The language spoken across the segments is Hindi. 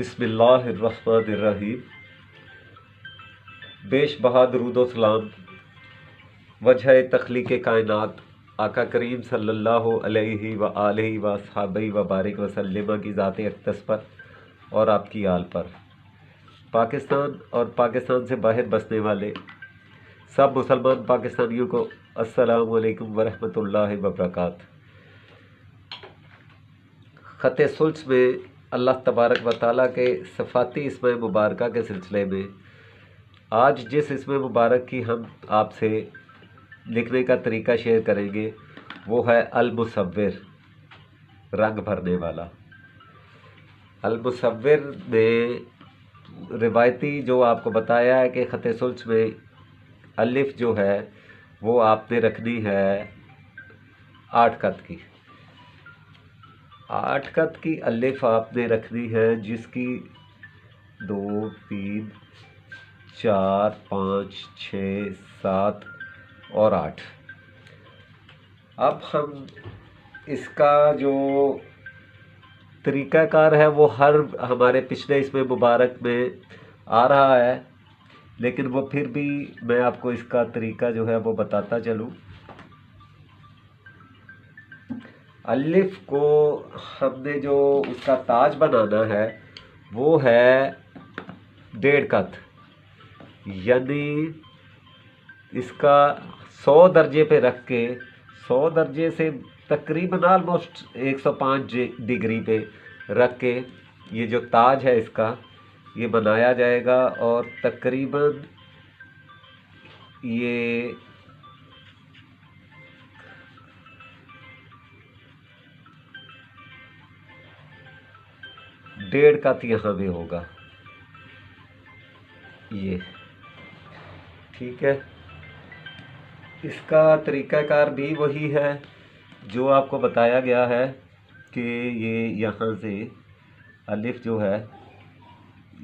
बिस्मिल्लाहिर्रहमानिर्रहीम। बेश बहा दरूद व सलाम वजह तख्लीक़ कायनात आका करीम सल्लल्लाहु अलैहि व आलिहि व अस्हाबिहि व बारिक वसल्लम की ज़ात अक़दस पर और आपकी आल पर, पाकिस्तान और पाकिस्तान से बाहर बसने वाले सब मुसलमान पाकिस्तानियों को अस्सलामु अलैकुम व रहमतुल्लाहि व बरकातहू। ख़त सुल्स में अल्लाह तबारक व ताला के सफ़ाती इसमें मुबारक के सिलसिले में आज जिस इसमें मुबारक की हम आपसे लिखने का तरीका शेयर करेंगे वो है अल-मुसव्विर, रंग भरने वाला। अल-मुसव्विर में रिवायती जो आपको बताया है कि ख़त सुल्स में अलिफ जो है वो आपने रखनी है 8 कत की। 8 कत की अलिफ आपने रखनी है, जिसकी 2, 3, 4, 5, 6, 7 और 8। अब हम इसका जो तरीक़ाकार है वो हर हमारे पिछले इसमें मुबारक में आ रहा है, लेकिन वो फिर भी मैं आपको इसका तरीका जो है वो बताता चलूँ। अलिफ को हमने जो उसका ताज बनाना है वो है 1.5 कत, यानी इसका 100 दर्जे पे रख के 100 दर्जे से तकरीबन आलमोस्ट 105 डिग्री पे रख के ये जो ताज है इसका ये बनाया जाएगा। और तकरीबन ये 1.5 कत यहाँ पे होगा, ये ठीक है। इसका तरीक़ाकार भी वही है जो आपको बताया गया है कि ये यहाँ से अलिफ जो है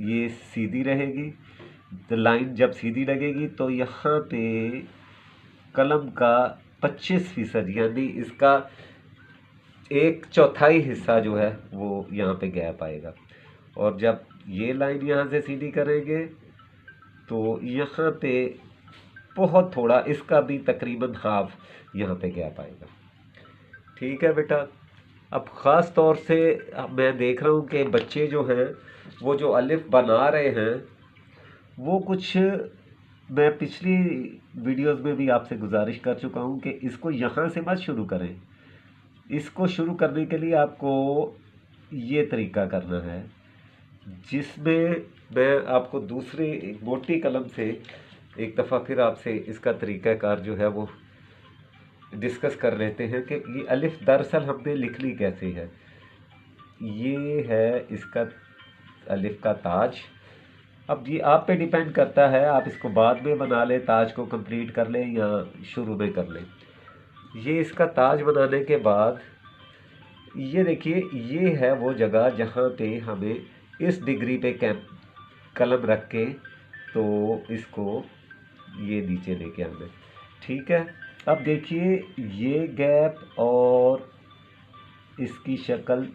ये सीधी रहेगी, तो लाइन जब सीधी लगेगी तो यहाँ पे कलम का 25% यानी इसका 1/4 हिस्सा जो है वो यहाँ पे गैप आएगा। और जब ये लाइन यहाँ से सीधी करेंगे तो यहाँ पे बहुत थोड़ा, इसका भी तकरीबन हाफ यहाँ पे गैप आएगा। ठीक है बेटा। अब ख़ास तौर से मैं देख रहा हूँ कि बच्चे जो हैं वो जो अलिफ बना रहे हैं वो कुछ, मैं पिछली वीडियोस में भी आपसे गुजारिश कर चुका हूँ कि इसको यहाँ से मत शुरू करें। इसको शुरू करने के लिए आपको ये तरीका करना है, जिसमें मैं आपको दूसरी एक मोटी कलम से एक दफ़ा फिर आपसे इसका तरीक़ाकार जो है वो डिस्कस कर लेते हैं कि ये अलिफ दरअसल हमने लिखनी कैसे है। ये है इसका अलिफ का ताज। अब ये आप पे डिपेंड करता है, आप इसको बाद में बना लें, ताज को कंप्लीट कर लें या शुरू में कर लें। ये इसका ताज बनाने के बाद ये देखिए, ये है वो जगह जहाँ पे हमें इस डिग्री पे कलम रख के तो इसको ये नीचे लेके आना। ठीक है। अब देखिए ये गैप और इसकी शक्ल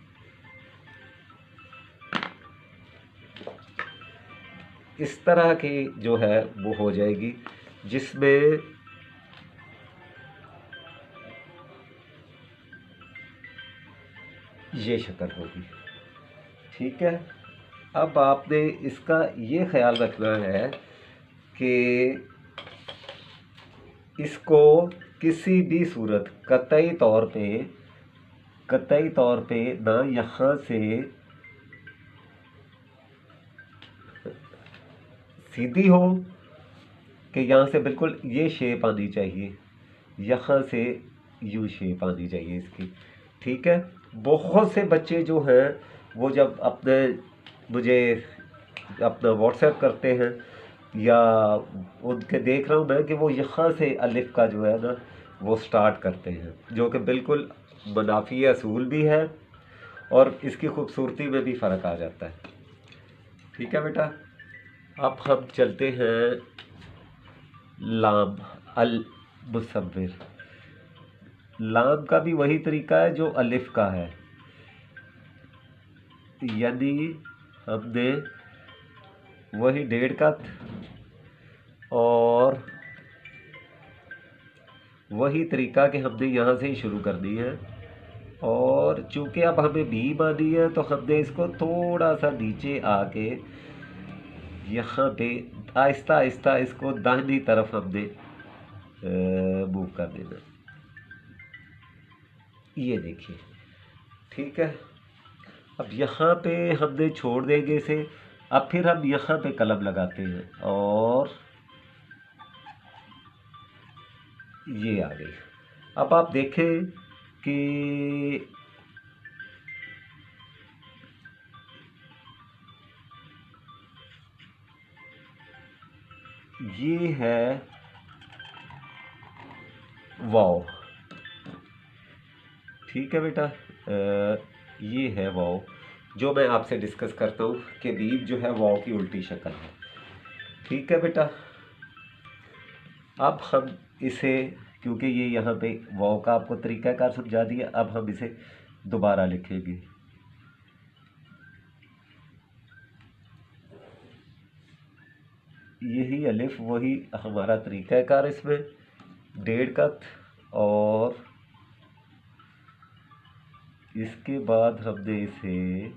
इस तरह की जो है वो हो जाएगी, जिसमें ये शक्ल होगी। ठीक है। अब आपने इसका ये ख्याल रखना है कि इसको किसी भी सूरत कतई तौर पे ना यहाँ से सीधी हो कि यहाँ से बिल्कुल ये शेप आनी चाहिए, यहाँ से यू शेप आनी चाहिए इसकी। ठीक है। बहुत से बच्चे जो हैं वो जब मुझे अपना व्हाट्सएप करते हैं या उनके देख रहा हूँ मैं कि वो यहाँ से अलिफ का जो है ना वो स्टार्ट करते हैं, जो कि बिल्कुल मुनाफी असूल भी है और इसकी खूबसूरती में भी फ़र्क आ जाता है। ठीक है बेटा। अब हम चलते हैं लाम अल-मुसव्विर। लाम का भी वही तरीका है जो अलिफ का है, यानी हमने वही 1.5 कत और वही तरीका कि हमने यहाँ से ही शुरू करनी है। और चूँकि अब हमें बीम आनी है तो हमने इसको थोड़ा सा नीचे आके यहाँ पे आहिस्ता आहिस्ता इसको दाहिनी तरफ हमने मूव कर देना। ये देखिए, ठीक है। अब यहाँ पे हमने छोड़ देंगे इसे। अब फिर हम यहाँ पे कलम लगाते हैं और ये आ गई। अब आप देखें कि ये है वाव, ठीक है बेटा। ये है वाव जो मैं आपसे डिस्कस करता हूँ कि बीम जो है वाव की उल्टी शक्ल है, ठीक है बेटा। अब हम इसे, क्योंकि ये यहाँ पे वाव का आपको तरीक़ाकार समझा दिया, अब हम इसे दोबारा लिखेंगे। यही अलिफ वही हमारा तरीक़ाकार, इसमें 1.5 कत और इसके बाद हमने इसे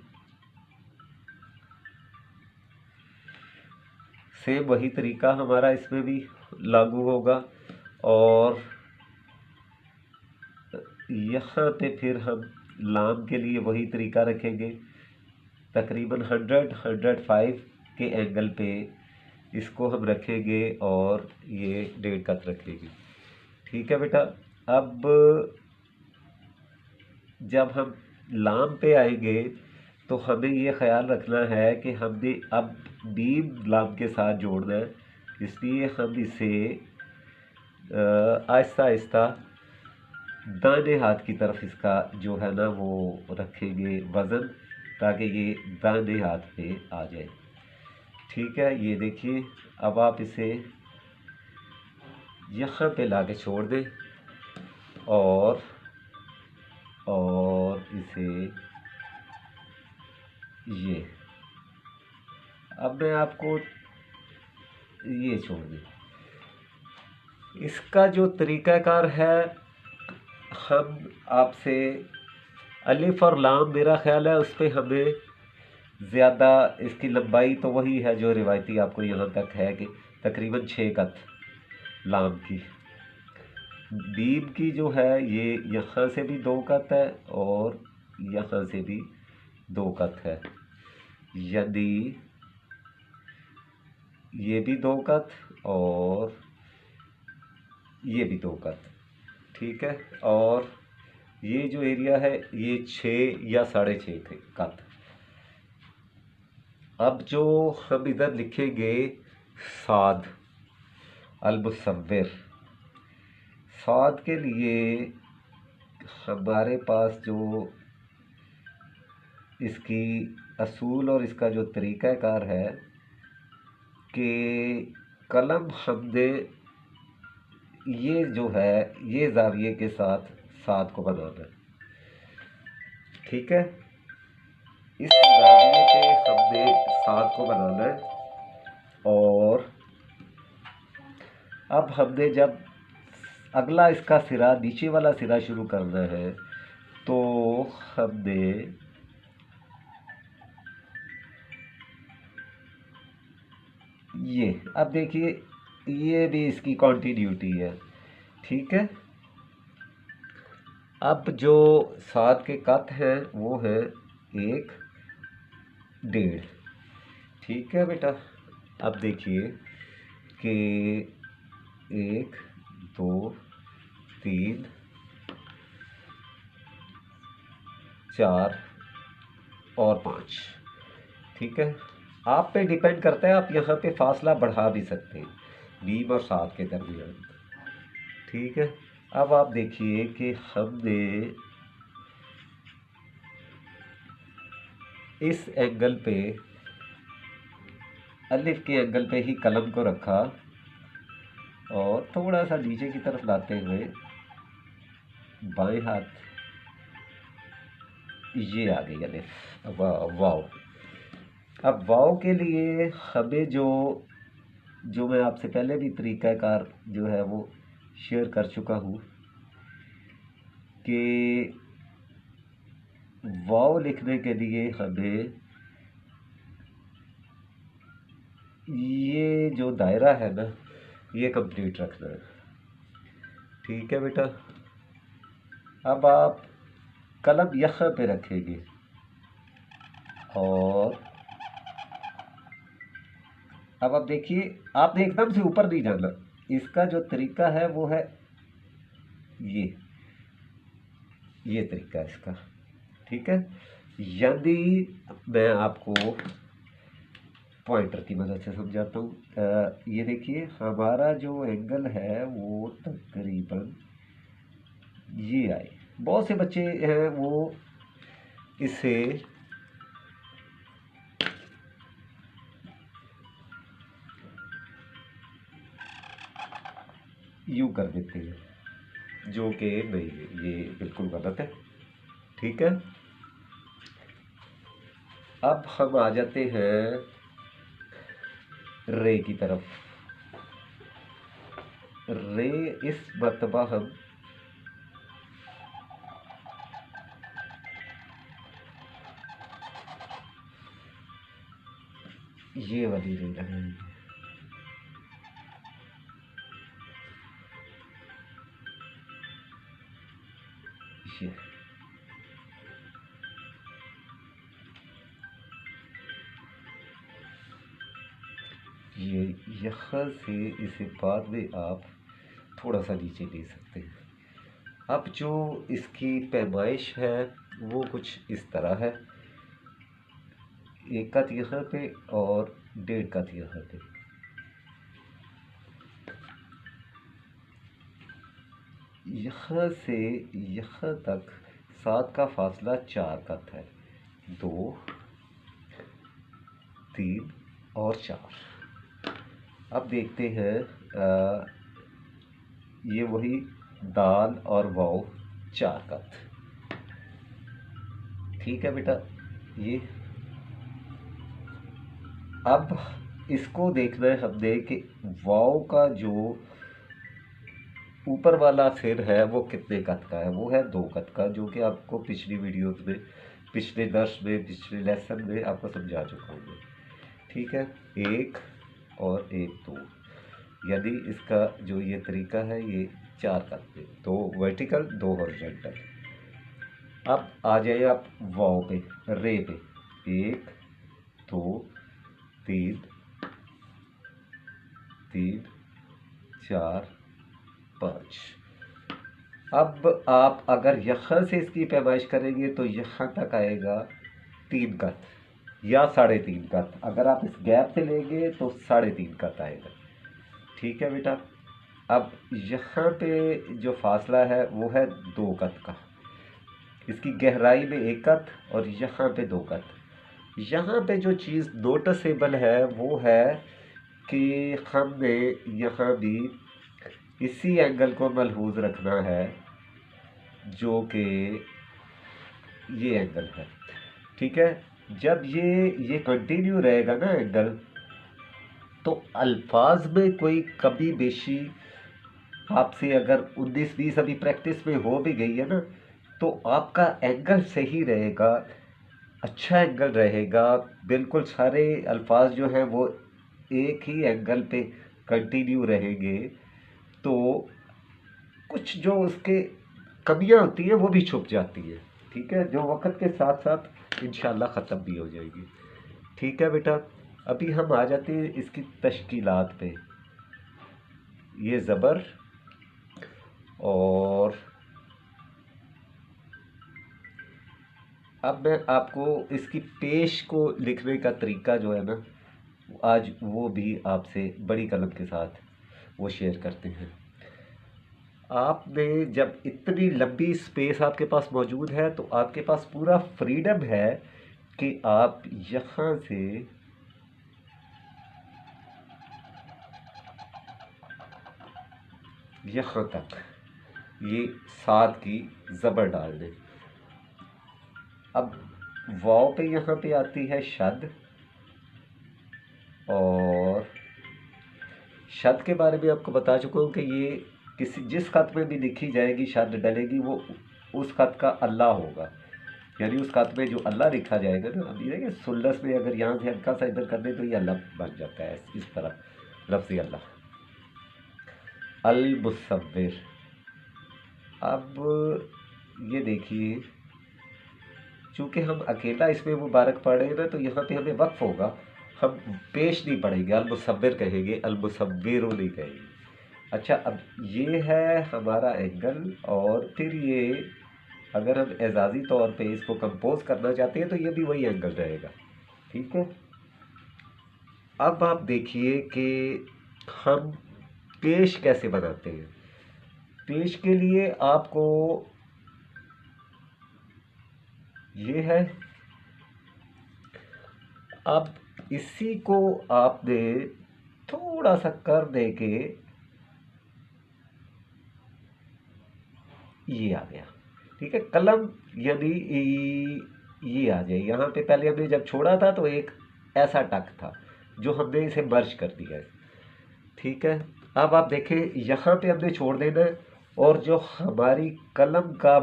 सेम वही तरीका हमारा इसमें भी लागू होगा। और यहाँ पे फिर हम लाम के लिए वही तरीका रखेंगे, तकरीबन 100-105 के एंगल पे इसको हम रखेंगे और ये 1.5 कत रखेंगे, ठीक है बेटा। अब जब हम लाम पे आएंगे तो हमें ये ख्याल रखना है कि हमने अब बीम लाम के साथ जोड़ना है, इसलिए हम इसे आहिस्ता आहिस्ता दाहिने हाथ की तरफ इसका जो है ना वो रखेंगे वज़न, ताकि ये दाहिने हाथ पे आ जाए, ठीक है। ये देखिए, अब आप इसे यहाँ पे ला के छोड़ दें और इसे ये, अब मैं आपको ये छोड़ दें। इसका जो तरीक़ाकार है, हम आपसे अलिफ और लाम, मेरा ख्याल है उस पर हमें ज़्यादा, इसकी लंबाई तो वही है जो रिवायती आपको यहाँ तक है कि तकरीबन 6 कत लाम की। बीम की जो है ये यहाँ से भी 2 कत है और यहाँ से भी 2 कत है, यानी ये भी 2 कत और ये भी 2 कत, ठीक है। और ये जो एरिया है ये 6 या 6.5 कत। अब जो हम इधर लिखेंगे साद अल-मुसव्विर, साद के लिए हमारे पास जो इसकी असूल और इसका जो तरीक़ाकार है कि कलम हमने ये जो है ये ज़ाविये के साथ साद को बनाना है, ठीक है। इस ज़ाविये पे हमने साद को बनाना है। और अब हमने जब अगला इसका सिरा, नीचे वाला सिरा शुरू करना है तो हमने ये, अब देखिए ये भी इसकी कॉन्टिन्यूटी है, ठीक है। अब जो साद के कत हैं वो है 1, 1.5, ठीक है बेटा। अब देखिए कि 1, 2, 3, 4 और 5, ठीक है। आप पे डिपेंड करता है, आप यहाँ पे फासला बढ़ा भी सकते हैं बीम और साद के दरमियान, ठीक है। अब आप देखिए कि हमने इस एंगल पे, अलिफ के एंगल पे ही कलम को रखा और थोड़ा सा नीचे की तरफ लाते हुए बाएं हाथ ये आ गई अलिफ, वाव। अब वाव के लिए हमें जो जो मैं आपसे पहले भी तरीक़ाकार जो है वो शेयर कर चुका हूँ कि वाव लिखने के लिए हमें ये जो दायरा है ना ये कंप्लीट रखना है। ठीक है बेटा। अब आप कलम यहाँ पे रखेंगे और अब आप देखिए, आपने एकदम से ऊपर नहीं जाना। इसका जो तरीका है वो है ये ये तरीका है इसका। ठीक है। यदि मैं आपको पॉइंटर की मदद से समझाता हूँ। ये देखिए हमारा जो एंगल है वो तकरीबन ये आए। बहुत से बच्चे हैं वो इसे यूं कर देते हैं, जो कि नहीं है, ये बिल्कुल गलत है। ठीक है। अब हम आ जाते हैं रे की तरफ। रे इस मरतबा हम ये वाली रे लगाएंगे। ये यहाँ से इसे बाद में आप थोड़ा सा नीचे ले सकते हैं। अब जो इसकी पैमाइश है वो कुछ इस तरह है, 1 कत यहाँ पे और 1.5 कत यहाँ पे। यहाँ से यहाँ तक 7 का फासला 4 कत है, 2 3 और 4। अब देखते हैं ये वही दाल और वाव 4 कत। ठीक है बेटा। ये अब इसको देखना है हमने कि वाव का जो ऊपर वाला सिर है वो कितने कत का है। वो है 2 कत का, जो कि आपको पिछली वीडियोस में, पिछले दर्स में, पिछले लेसन में आपको समझा चुका हूँ मैं। ठीक है। 1 और 1 2, यदि इसका जो ये तरीका है ये 4 कत पे, 2 वर्टिकल 2 हॉरिजॉन्टल। अब आ जाए आप वाव पे, रे पे। 1 2 3 3 4 5। अब आप अगर यहाँ से इसकी पैमाइश करेंगे तो यहाँ तक आएगा 3 कत या 3.5 कत। अगर आप इस गैप से लेंगे तो 3.5 कत आएगा। ठीक है बेटा। अब यहाँ पे जो फासला है वो है 2 कत का। इसकी गहराई में 1 कत और यहाँ पे 2 कत। यहाँ पे जो चीज़ नोटिसेबल है वो है कि हमने यहाँ भी इसी एंगल को मलहूज़ रखना है, जो कि ये एंगल है। ठीक है। जब ये कंटिन्यू रहेगा ना एंगल, तो अल्फाज में कोई कमी बेशी आपसे अगर 19-20 अभी प्रैक्टिस में हो भी गई है ना, तो आपका एंगल सही रहेगा, अच्छा एंगल रहेगा। बिल्कुल सारे अल्फाज जो हैं वो एक ही एंगल पे कंटिन्यू रहेंगे। तो कुछ जो उसके कमियां होती हैं वो भी छुप जाती हैं। ठीक है, जो वक्त के साथ साथ इंशाल्लाह ख़त्म भी हो जाएगी। ठीक है बेटा। अभी हम आ जाते हैं इसकी तश्कीलात पे। ये ज़बर और अब मैं आपको इसकी पेश को लिखने का तरीका जो है ना, आज वो भी आपसे बड़ी कलम के साथ वो शेयर करते हैं। आपने जब इतनी लंबी स्पेस आपके पास मौजूद है तो आपके पास पूरा फ्रीडम है कि आप यहाँ से यहाँ तक ये 7 की ज़बर डाल दें। अब वाव पे यहाँ पे आती है शद, और शद के बारे में आपको बता चुका हूँ कि ये किसी जिस खत में भी लिखी जाएगी शद डलेगी वो उस खत का अल्लाह होगा, यानी उस खत में जो अल्लाह लिखा जाएगा ना, अभी देखिए सुल्लस में अगर यहाँ से हल्का सा इधर कर दे तो ये अल्लाह बन जाता है इस तरह लफ्ज़ी अल्लाह। अल मुसव्विर, अब ये देखिए चूँकि हम अकेला इसमें मुबारक पढ़े ना तो यहाँ पे हमें वक्फ होगा, हम पेश नहीं पढ़ेंगे, अल मुसव्विर कहेंगे, अल मुसव्विर नहीं कहेंगे। अच्छा, अब ये है हमारा एंगल, और फिर ये अगर हम एजाज़ी तौर पे इसको कंपोज करना चाहते हैं तो ये भी वही एंगल रहेगा। ठीक है, अब आप देखिए कि हम पेश कैसे बनाते हैं। पेश के लिए आपको ये है, अब इसी को आपने थोड़ा सा कर दे के ये आ गया। ठीक है, कलम यानी ये आ जाए यहाँ पे। पहले हमने जब छोड़ा था तो एक ऐसा टक था जो हमने इसे मर्ज कर दिया है। ठीक है, अब आप देखें यहाँ पे हमने छोड़ देना है, और जो हमारी कलम का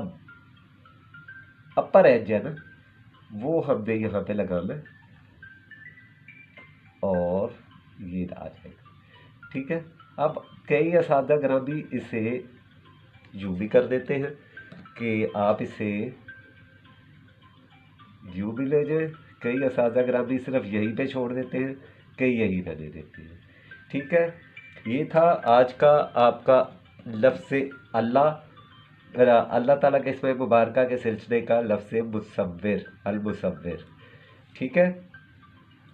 अपर एज है ना वो हमने यहाँ पे लगाना है और ये आ जाएगा। ठीक है, अब कई असादा ग्रामी इसे यूँ भी कर देते हैं कि आप इसे यूँ भी ले जाएं, कई असादा ग्रामी सिर्फ यहीं पे छोड़ देते हैं, कई यहीं रहने देते हैं। ठीक है, ये था आज का आपका लफ्ज़ अल्लाह, अल्लाह ताला के इसमें मुबारका के सिलसिले का लफ्ज़ मुसव्विर, अल मुसव्विर। ठीक है,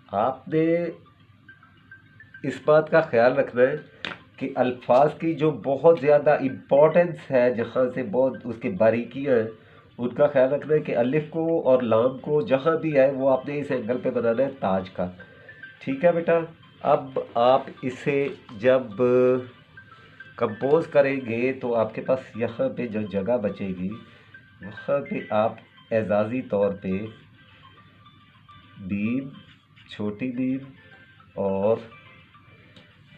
आपने इस बात का ख्याल रखना है कि अल्फाज की जो बहुत ज़्यादा इम्पोर्टेंस है, जहाँ से बहुत उसकी बारीकियाँ हैं, उनका ख्याल रखना है कि अलिफ को और लाम को जहाँ भी है वो आपने इस एंगल पे बनाना है ताज का। ठीक है बेटा, अब आप इसे जब कंपोज करेंगे तो आपके पास यहाँ पे जो जगह बचेगी वहाँ पे आप एजाज़ी तौर पे बीम, छोटी बीम और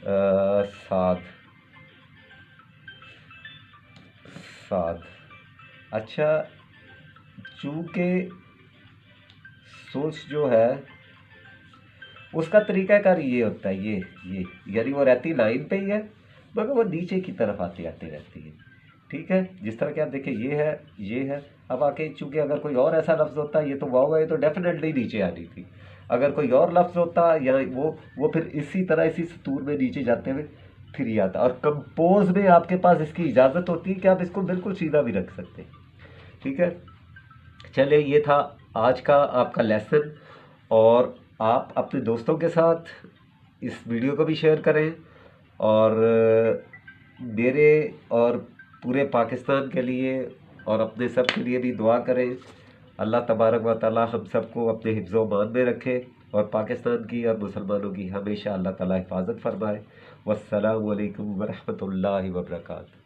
साद साद। अच्छा, चूँकि सोच जो है उसका तरीक़ाकार ये होता है, ये यानी वो रहती लाइन पे ही है मगर वो नीचे की तरफ आती रहती है। ठीक है, जिस तरह के आप देखिए ये है। अब आके चूँकि अगर कोई और ऐसा लफ्ज़ होता ये तो वाव है, तो डेफिनेटली नीचे आनी थी। अगर कोई और लफ्ज़ होता या वो फिर इसी तरह इसी सतूर में नीचे जाते हुए फिर ये आता। और कंपोज में आपके पास इसकी इजाज़त होती है कि आप इसको बिल्कुल सीधा भी रख सकते हैं। ठीक है, चलिए ये था आज का आपका लेसन, और आप अपने दोस्तों के साथ इस वीडियो को भी शेयर करें, और मेरे और पूरे पाकिस्तान के लिए और अपने सब के लिए भी दुआ करें। अल्लाह तबारक व तआला हम सबको अपने हिफ्ज़-ओ मान में रखे और पाकिस्तान की और मुसलमानों की हमेशा अल्लाह ताला हिफाजत फरमाए। वस्सलामु अलैकुम व रहमतुल्लाहि व बरकातहू।